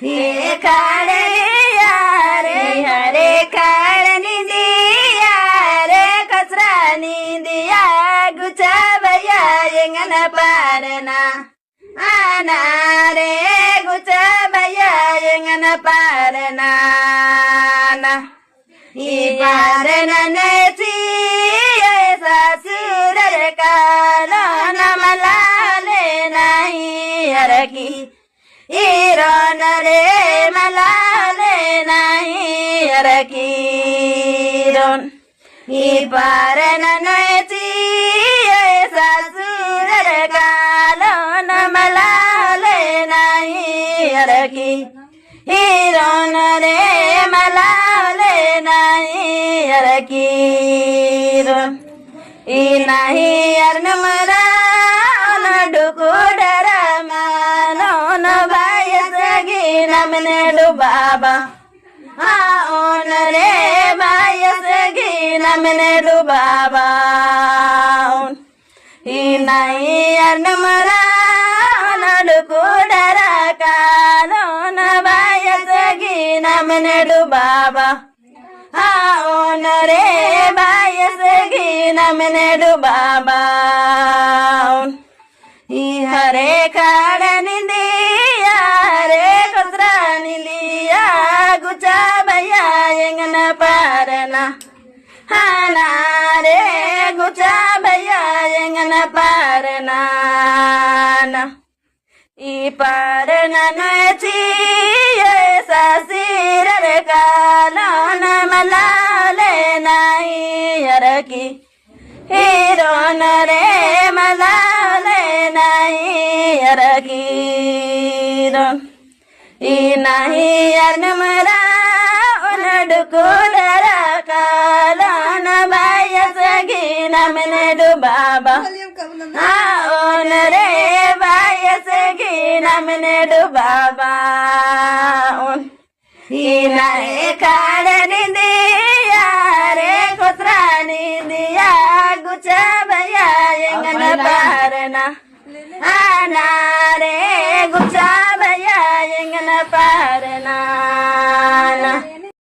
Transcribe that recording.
हे काळनिया रे हरे काळनिया रे कसरानी दिया गुचाबया यंगन पारना आना रे गुचाबया यंगन पारना पारना नची ससुर कालो नमलाले नहीं हरकी इरोन रे मलाले नहीं हरकीरोन पारन नची ससुर कालो नमलाले नहीं हरकी इरोन रे मलाले नहीं हरकीरोन नहीं अर्नमरा डुकुडरा मानो न बायसगी नमने डुबाबा ओन रे बायसगी नमने डुबाबा नहीं अर्नमरा डुकुडरा कालो न बायसगी नमने डुबाबा ओन रे बायसगी नमने डुबाबा हरे काळनि दिया हरे कसरानी लिया गुचाबया यंगन पारना हाना रे गुचाबया यंगन पारना पारना नची ससुर कालो नमलाले नहीं हरकी हिरोन रे मलाले नहीं हरकीरोन नहीं अर्नमरा डुकुडरा कालो न बायसगी नमने डुबाबा ओन रे बायसगी नमने डुबाबा नहीं काळनि दिया रे कसरानी दिया गुचाबया यंगन पारना आना रे गुचा